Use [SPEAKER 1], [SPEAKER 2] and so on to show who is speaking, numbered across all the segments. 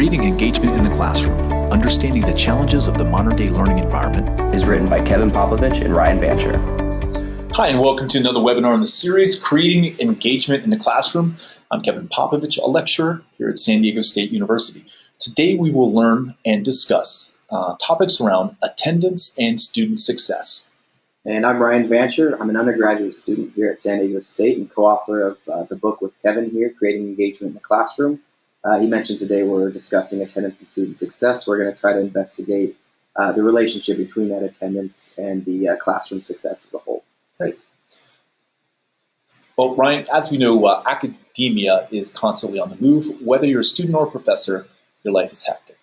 [SPEAKER 1] Creating Engagement in the Classroom, Understanding the Challenges of the Modern-Day Learning Environment
[SPEAKER 2] is written by Kevin Popovich and Ryan Bancher.
[SPEAKER 3] Hi, and welcome to another webinar in the series, Creating Engagement in the Classroom. I'm Kevin Popovich, a lecturer here at San Diego State University. Today we will learn and discuss topics around attendance and student success.
[SPEAKER 2] And I'm Ryan Bancher. I'm an undergraduate student here at San Diego State and co-author of the book with Kevin here, Creating Engagement in the Classroom. He mentioned today we're discussing attendance and student success. We're going to try to investigate the relationship between that attendance and the classroom success as a whole.
[SPEAKER 3] Right. Well, Ryan, as we know, academia is constantly on the move. Whether you're a student or a professor, your life is hectic.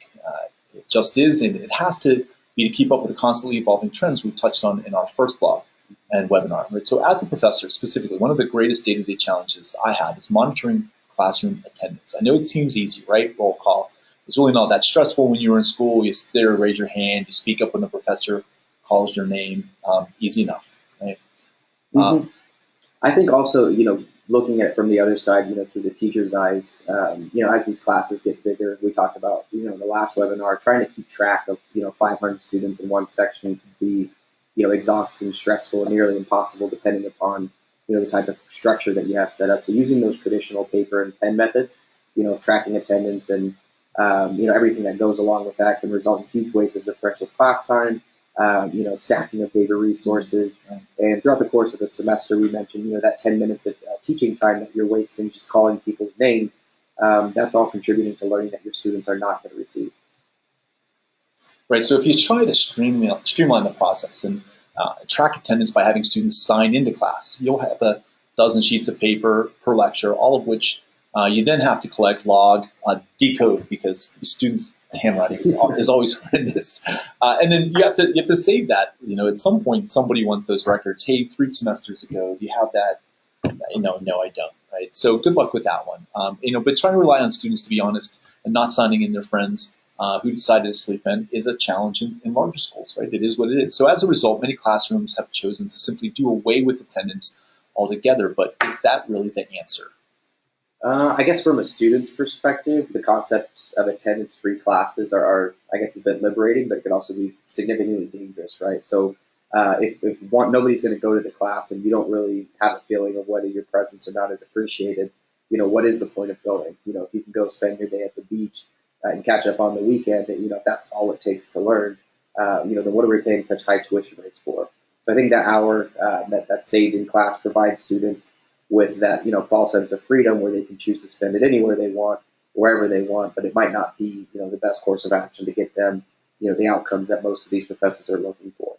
[SPEAKER 3] It just is, and it has to be to keep up with the constantly evolving trends we touched on in our first blog and webinar. Right? So as a professor, specifically, one of the greatest day-to-day challenges I have is monitoring classroom attendance. I know it seems easy, right? Roll call. It's really not that stressful when you were in school. You sit there, raise your hand, you speak up when the professor calls your name. Easy enough, right?
[SPEAKER 2] I think also, looking at it from the other side, through the teacher's eyes, as these classes get bigger, we talked about, in the last webinar, trying to keep track of, 500 students in one section could be, exhausting, stressful, and nearly impossible depending upon, the type of structure that you have set up. So using those traditional paper and pen methods, tracking attendance and, everything that goes along with that can result in huge wastes of precious class time, stacking of paper resources. And throughout the course of the semester, we mentioned, that 10 minutes of teaching time that you're wasting just calling people's names. That's all contributing to learning that your students are not going to receive.
[SPEAKER 3] Right, so if you try to streamline the process and track attendance by having students sign into class, you'll have a dozen sheets of paper per lecture, all of which you then have to collect, log, decode, because the students' handwriting is always horrendous. And then you have to save that. At some point, somebody wants those records. Hey, 3 semesters ago, do you have that? No, I don't. Right. So good luck with that one. But trying to rely on students to be honest and not signing in their friends who decided to sleep in is a challenge in larger schools. Right. It is what it is. So as a result, many classrooms have chosen to simply do away with attendance altogether. But is that really the answer?
[SPEAKER 2] I guess from a student's perspective, the concept of attendance-free classes are, I guess, a bit liberating, but it could also be significantly dangerous, right? So if nobody's going to go to the class and you don't really have a feeling of whether your presence or not is appreciated, what is the point of going? If you can go spend your day at the beach and catch up on the weekend, if that's all it takes to learn, then what are we paying such high tuition rates for? So I think that hour that's saved in class provides students with that, false sense of freedom where they can choose to spend it anywhere they want, wherever they want, but it might not be, the best course of action to get them, the outcomes that most of these professors are looking for.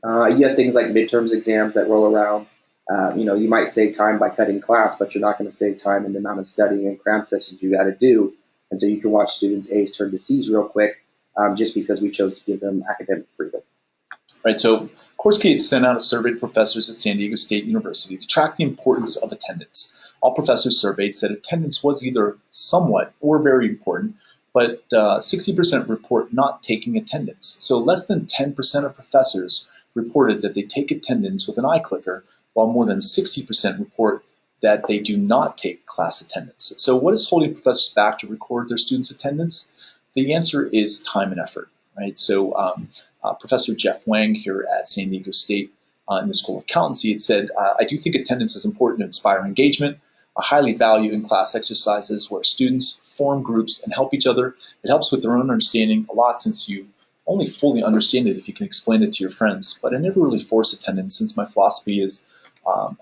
[SPEAKER 2] You have things like midterms exams that roll around. You might save time by cutting class, but you're not going to save time in the amount of studying and cram sessions you got to do. And so you can watch students' A's turn to C's real quick just because we chose to give them academic freedom.
[SPEAKER 3] Right, so CourseKate sent out a survey to professors at San Diego State University to track the importance of attendance. All professors surveyed said attendance was either somewhat or very important, but 60% report not taking attendance. So less than 10% of professors reported that they take attendance with an iClicker, while more than 60% report that they do not take class attendance. So what is holding professors back to record their students' attendance? The answer is time and effort, right? So Professor Jeff Wang here at San Diego State in the School of Accountancy had said, I do think attendance is important to inspire engagement. I highly value in-class exercises where students form groups and help each other. It helps with their own understanding a lot since you only fully understand it if you can explain it to your friends. But I never really force attendance since my philosophy is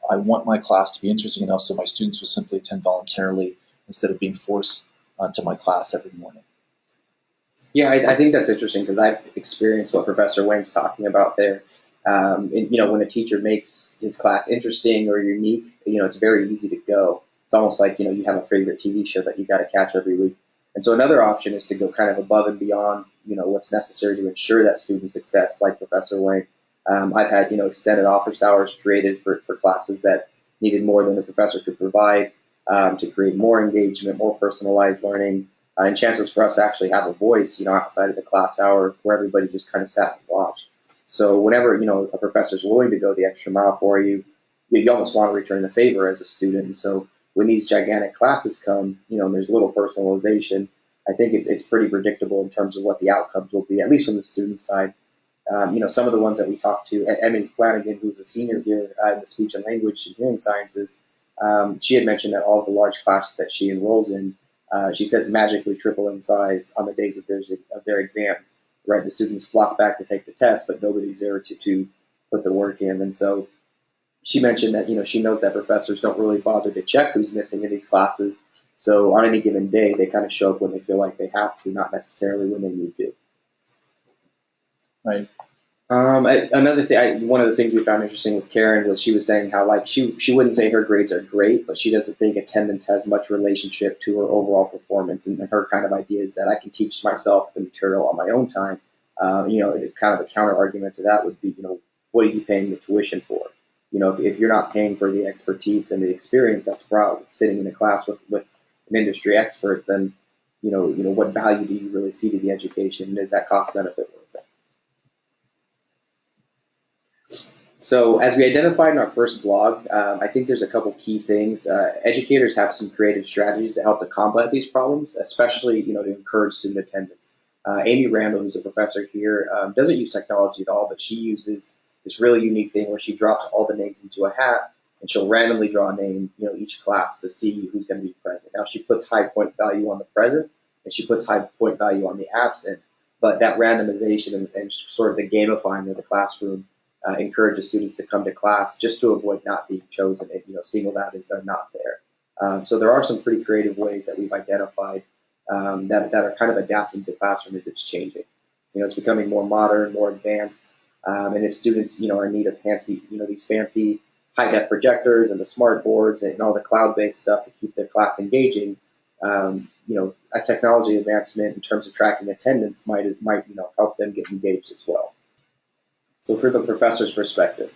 [SPEAKER 3] I want my class to be interesting enough so my students will simply attend voluntarily instead of being forced to my class every morning.
[SPEAKER 2] Yeah, I think that's interesting because I've experienced what Professor Wang's talking about there. When a teacher makes his class interesting or unique, it's very easy to go. It's almost like, you have a favorite TV show that you got to catch every week. And so another option is to go kind of above and beyond, what's necessary to ensure that student success, like Professor Wang. I've had, extended office hours created for classes that needed more than the professor could provide to create more engagement, more personalized learning, and chances for us to actually have a voice, outside of the class hour where everybody just kind of sat and watched. So whenever, a professor's willing to go the extra mile for you, you almost want to return the favor as a student. And so when these gigantic classes come, and there's little personalization, I think it's pretty predictable in terms of what the outcomes will be, at least from the student side. Some of the ones that we talked to, Emily Flanagan, who's a senior here in the speech and language and hearing sciences, she had mentioned that all of the large classes that she enrolls in, she says magically triple in size on the days of their exams. Right, the students flock back to take the test, but nobody's there to put the work in. And so she mentioned that she knows that professors don't really bother to check who's missing in these classes. So on any given day, they kind of show up when they feel like they have to, not necessarily when they need to.
[SPEAKER 3] Right.
[SPEAKER 2] Another thing, one of the things we found interesting with Karen was she was saying how like she wouldn't say her grades are great, but she doesn't think attendance has much relationship to her overall performance. And her kind of idea is that I can teach myself the material on my own time. Kind of a counter argument to that would be, what are you paying the tuition for? If you're not paying for the expertise and the experience that's brought with sitting in a class with an industry expert, then what value do you really see to the education? And is that cost benefit worth it? So as we identified in our first blog, I think there's a couple key things. Educators have some creative strategies to help to combat these problems, especially to encourage student attendance. Amy Randall, who's a professor here, doesn't use technology at all, but she uses this really unique thing where she drops all the names into a hat and she'll randomly draw a name, each class to see who's going to be present. Now she puts high point value on the present and she puts high point value on the absent, but that randomization and sort of the gamifying of the classroom encourages students to come to class just to avoid not being chosen and singled out as they're not there. So there are some pretty creative ways that we've identified that are kind of adapting to the classroom as it's changing. It's becoming more modern, more advanced, and if students are in need of these fancy high-def projectors and the smart boards and all the cloud-based stuff to keep their class engaging, a technology advancement in terms of tracking attendance might help them get engaged as well. So for the professor's perspective,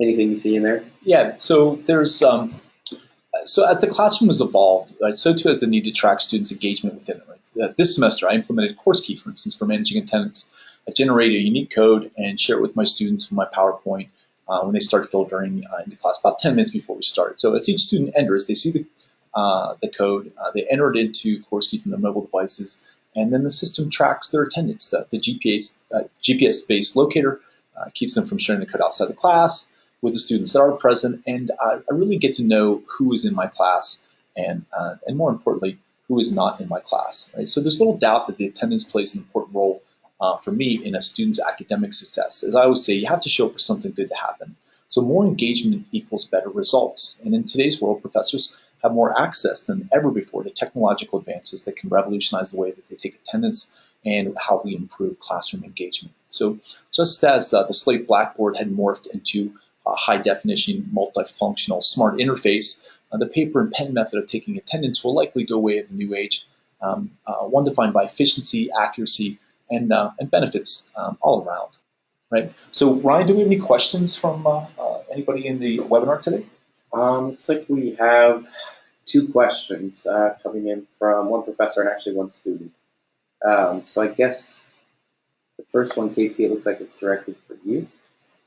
[SPEAKER 2] anything you see in there?
[SPEAKER 3] Yeah, so there's so as the classroom has evolved, right, so too has the need to track students' engagement within it. Right? This semester, I implemented CourseKey, for instance, for managing attendance. I generate a unique code and share it with my students from my PowerPoint when they start filtering into class about 10 minutes before we start. So as each student enters, they see the code, they enter it into CourseKey from their mobile devices, and then the system tracks their attendance. The GPS-based locator keeps them from sharing the code outside the class with the students that are present, and I really get to know who is in my class and more importantly, who is not in my class. Right? So there's little doubt that the attendance plays an important role for me in a student's academic success. As I always say, you have to show for something good to happen. So more engagement equals better results. And in today's world, professors have more access than ever before to technological advances that can revolutionize the way that they take attendance and how we improve classroom engagement. So just as the Slate Blackboard had morphed into a high-definition, multifunctional, smart interface, the paper and pen method of taking attendance will likely go way of the new age, one defined by efficiency, accuracy, and benefits all around. Right. So Ryan, do we have any questions from anybody in the webinar today?
[SPEAKER 2] Looks like we have two questions coming in from one professor and actually one student. So I guess the first one, KP, it looks like it's directed for you.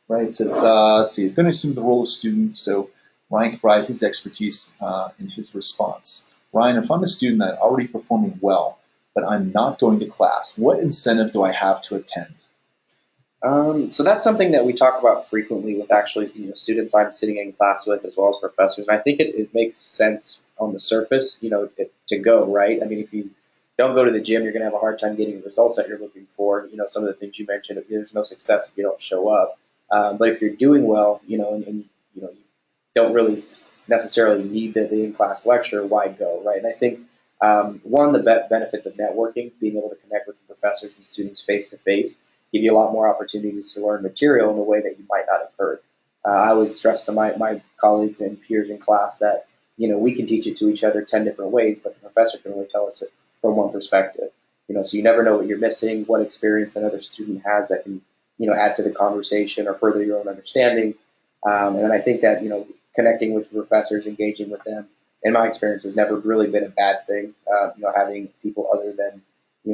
[SPEAKER 3] Right. It says, let's see, going to assume the role of student, so Ryan can provide his expertise in his response. Ryan, if I'm a student that's already performing well, but I'm not going to class, what incentive do I have to attend?
[SPEAKER 2] So that's something that we talk about frequently with actually students I'm sitting in class with as well as professors. And I think it makes sense on the surface, to go, right? I mean, if you don't go to the gym, you're going to have a hard time getting the results that you're looking for. Some of the things you mentioned, there's no success if you don't show up. But if you're doing well, and you don't really necessarily need the in-class lecture, why go, right? And I think one of the benefits of networking, being able to connect with the professors and students face-to-face, give you a lot more opportunities to learn material in a way that you might not have heard. I always stress to my colleagues and peers in class that we can teach it to each other 10 different ways, but the professor can only tell us it from one perspective. So you never know what you're missing, what experience another student has that can add to the conversation or further your own understanding. And then I think that connecting with the professors, engaging with them, in my experience, has never really been a bad thing. Having people other than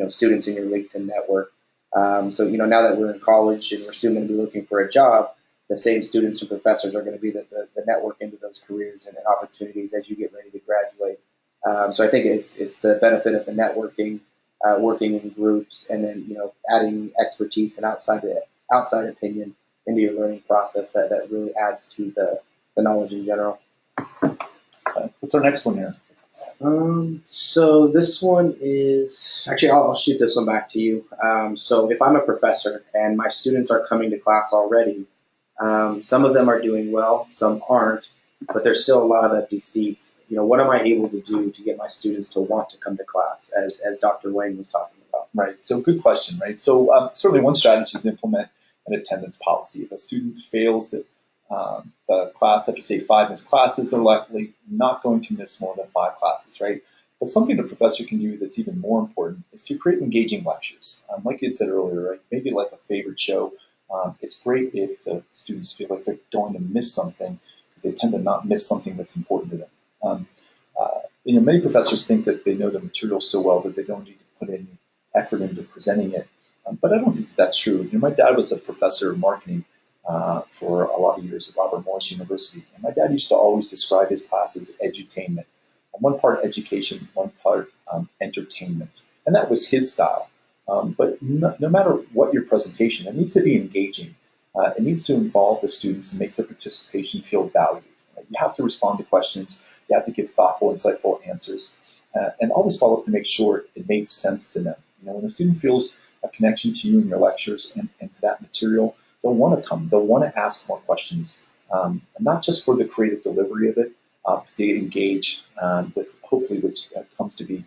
[SPEAKER 2] students in your LinkedIn network. So now that we're in college and we're soon going to be looking for a job, the same students and professors are going to be the network into those careers and opportunities as you get ready to graduate. So I think it's the benefit of the networking, working in groups, and then adding expertise and outside opinion into your learning process that really adds to the knowledge in general.
[SPEAKER 3] Okay. What's our next one here?
[SPEAKER 2] So this one is actually, I'll shoot this one back to you. So if I'm a professor and my students are coming to class already, some of them are doing well, some aren't, but there's still a lot of empty seats. What am I able to do to get my students to want to come to class, as Dr. Wang was talking about?
[SPEAKER 3] Right. So good question, right? So certainly one strategy is to implement an attendance policy. If a student fails the class, if you say 5 missed classes, they're likely not going to miss more than 5 classes, right? But something the professor can do that's even more important is to create engaging lectures. Like you said earlier, right? Maybe like a favorite show. It's great if the students feel like they're going to miss something because they tend to not miss something that's important to them. Many professors think that they know the material so well that they don't need to put any effort into presenting it. But I don't think that's true. My dad was a professor of marketing for a lot of years at Robert Morris University. And my dad used to always describe his class as edutainment. One part education, one part entertainment. And that was his style. But no matter what your presentation, it needs to be engaging. It needs to involve the students and make their participation feel valued. You have to respond to questions. You have to give thoughtful, insightful answers. And always follow up to make sure it made sense to them. When the student feels a connection to you and your lectures and to that material, they'll want to come. They'll want to ask more questions, not just for the creative delivery of it, but to engage with hopefully which comes to be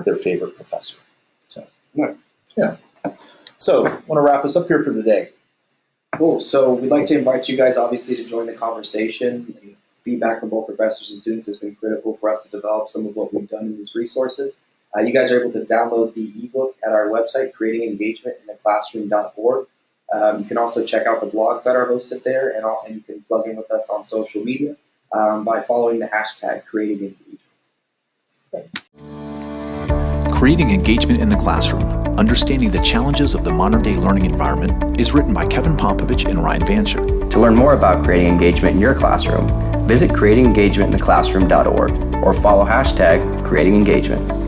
[SPEAKER 3] their favorite professor. So, yeah. So, I want to wrap us up here for today.
[SPEAKER 2] Cool. So we'd like to invite you guys, obviously, to join the conversation. Feedback from both professors and students has been critical for us to develop some of what we've done in these resources. You guys are able to download the ebook at our website, creatingengagementintheclassroom.org. You can also check out the blogs that are hosted there, and you can plug in with us on social media by following the hashtag #CreatingEngagement.
[SPEAKER 1] Creating Engagement in the Classroom, Understanding the Challenges of the Modern-Day Learning Environment is written by Kevin Pompovich and Ryan Vansher.
[SPEAKER 4] To learn more about creating engagement in your classroom, visit creatingengagementintheclassroom.org or follow hashtag #CreatingEngagement.